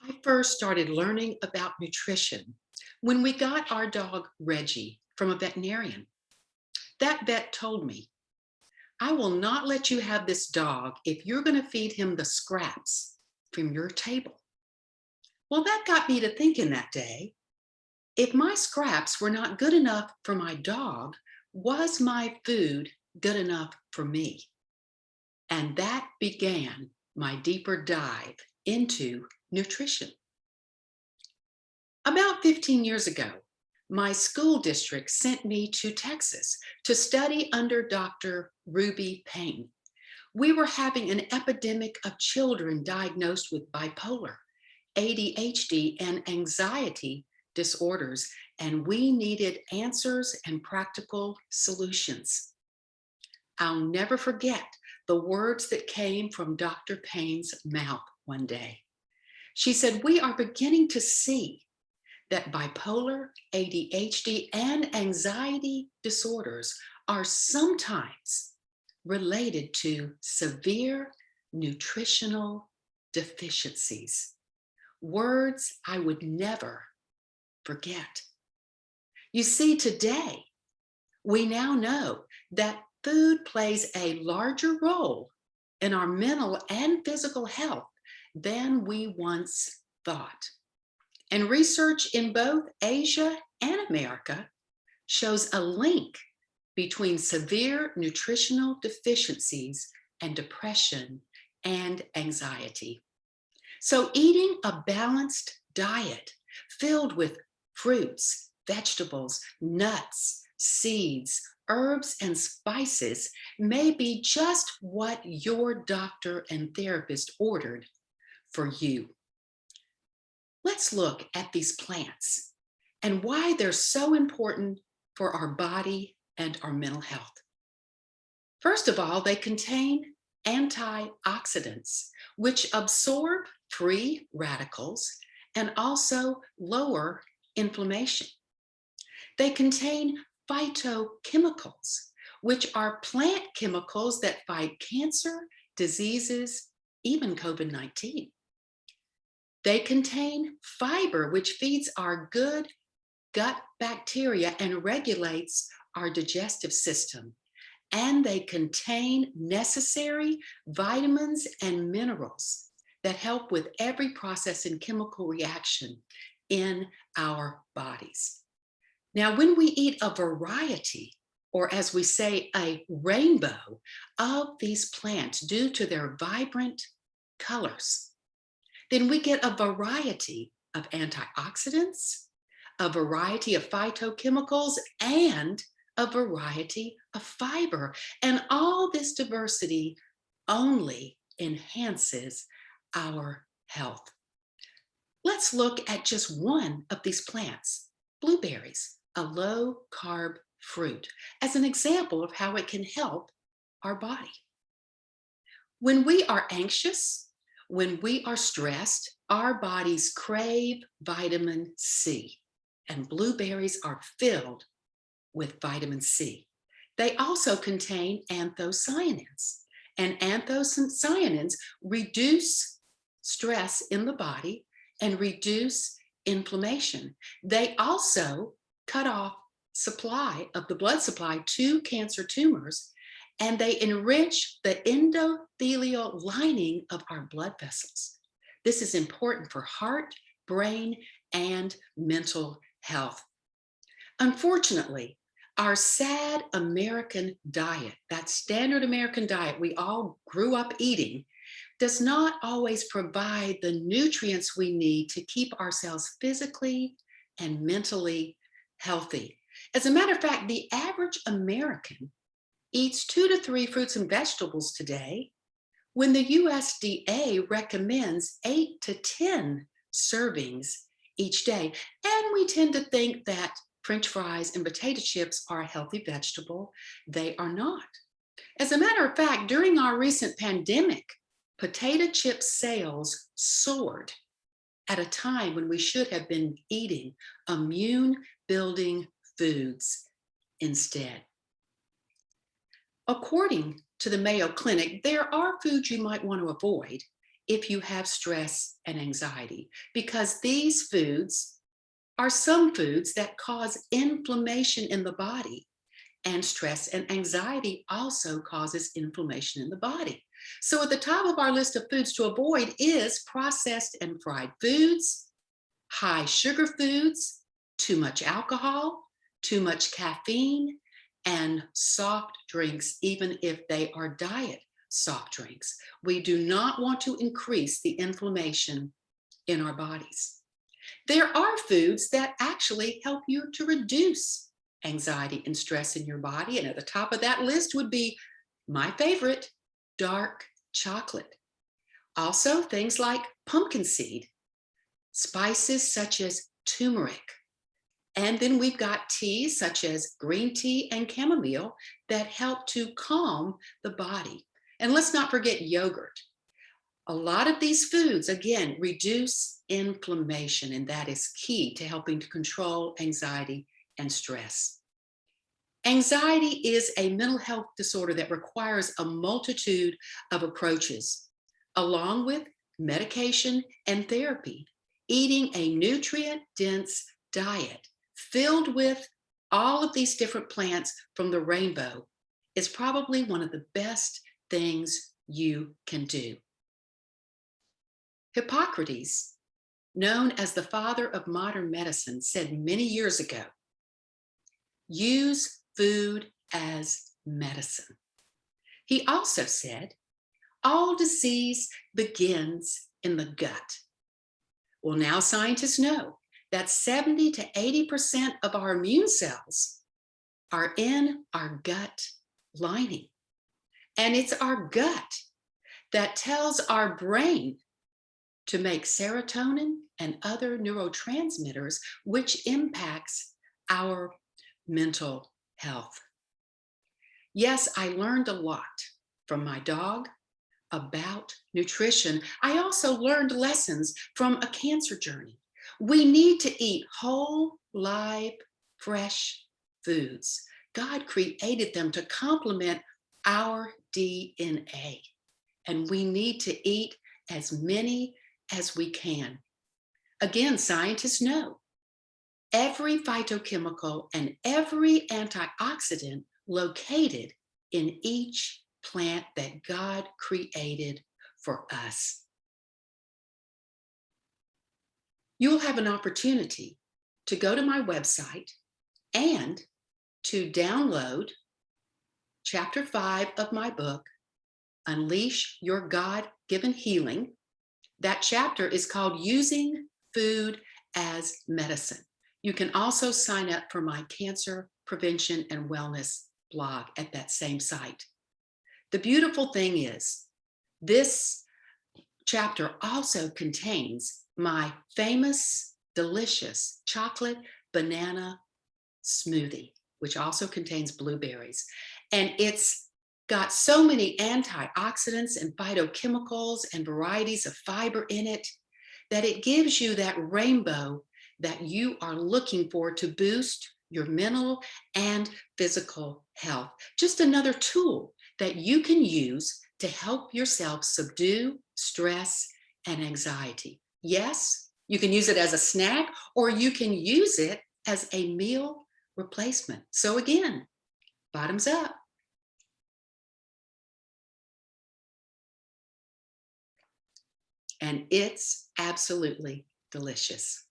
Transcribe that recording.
I first started learning about nutrition when we got our dog Reggie from a veterinarian. That vet told me, I will not let you have this dog if you're going to feed him the scraps from your table. Well, that got me to thinking that day. If my scraps were not good enough for my dog, was my food good enough for me? And that began my deeper dive into nutrition. About 15 years ago, my school district sent me to Texas to study under Dr. Ruby Payne. We were having an epidemic of children diagnosed with bipolar, ADHD, and anxiety disorders, and we needed answers and practical solutions. I'll never forget the words that came from Dr. Payne's mouth one day. She said, "We are beginning to see that bipolar, ADHD, and anxiety disorders are sometimes related to severe nutritional deficiencies." Words I would never forget. You see, today, we now know that food plays a larger role in our mental and physical health than we once thought. And research in both Asia and America shows a link between severe nutritional deficiencies and depression and anxiety. So eating a balanced diet filled with fruits, vegetables, nuts, seeds, herbs, and spices may be just what your doctor and therapist ordered for you. Let's look at these plants and why they're so important for our body and our mental health. First of all, they contain antioxidants, which absorb free radicals and also lower inflammation. They contain phytochemicals, which are plant chemicals that fight cancer, diseases, even COVID-19. They contain fiber, which feeds our good gut bacteria and regulates our digestive system. And they contain necessary vitamins and minerals that help with every process and chemical reaction in our bodies. Now, when we eat a variety, or as we say, a rainbow of these plants due to their vibrant colors, then we get a variety of antioxidants, a variety of phytochemicals, and a variety of fiber. And all this diversity only enhances our health. Let's look at just one of these plants, blueberries, a low-carb fruit, as an example of how it can help our body. When we are anxious, when we are stressed, our bodies crave vitamin C, and blueberries are filled with vitamin C. They also contain anthocyanins, and anthocyanins reduce stress in the body and reduce inflammation. They also cut off supply of the blood supply to cancer tumors, and they enrich the endothelial lining of our blood vessels. This is important for heart, brain, and mental health. Unfortunately, our sad American diet, that standard American diet we all grew up eating, does not always provide the nutrients we need to keep ourselves physically and mentally healthy. As a matter of fact, the average American eats 2 to 3 fruits and vegetables today, when the USDA recommends 8 to 10 servings each day. And we tend to think that French fries and potato chips are a healthy vegetable. They are not. As a matter of fact, during our recent pandemic, potato chip sales soared at a time when we should have been eating immune-building foods instead. According to the Mayo Clinic, there are foods you might want to avoid if you have stress and anxiety, because these foods are some foods that cause inflammation in the body. And stress and anxiety also causes inflammation in the body. So at the top of our list of foods to avoid is processed and fried foods, high sugar foods, too much alcohol, too much caffeine, and soft drinks, even if they are diet soft drinks. We do not want to increase the inflammation in our bodies. There are foods that actually help you to reduce anxiety and stress in your body. And at the top of that list would be my favorite, dark chocolate. Also, things like pumpkin seed, spices such as turmeric. And then we've got teas such as green tea and chamomile that help to calm the body. And let's not forget yogurt. A lot of these foods, again, reduce inflammation, and that is key to helping to control anxiety and stress. Anxiety is a mental health disorder that requires a multitude of approaches, along with medication and therapy. Eating a nutrient-dense diet filled with all of these different plants from the rainbow is probably one of the best things you can do. Hippocrates, known as the father of modern medicine, said many years ago, use food as medicine. He also said, all disease begins in the gut. Well, now scientists know that 70 to 80% of our immune cells are in our gut lining. And it's our gut that tells our brain to make serotonin and other neurotransmitters, which impacts our mental health. Yes, I learned a lot from my dog about nutrition. I also learned lessons from a cancer journey. We need to eat whole, live, fresh foods. God created them to complement our DNA, and we need to eat as many as we can. Again, scientists know every phytochemical and every antioxidant located in each plant that God created for us. You'll have an opportunity to go to my website and to download Chapter 5 of my book, Unleash Your God-Given Healing. That chapter is called Using Food as Medicine. You can also sign up for my cancer prevention and wellness blog at that same site. The beautiful thing is, this chapter also contains my famous, delicious chocolate banana smoothie, which also contains blueberries. And it's got so many antioxidants and phytochemicals and varieties of fiber in it that it gives you that rainbow that you are looking for to boost your mental and physical health. Just another tool that you can use to help yourself subdue stress and anxiety. Yes, you can use it as a snack, or you can use it as a meal replacement. So again, bottoms up. And it's absolutely delicious.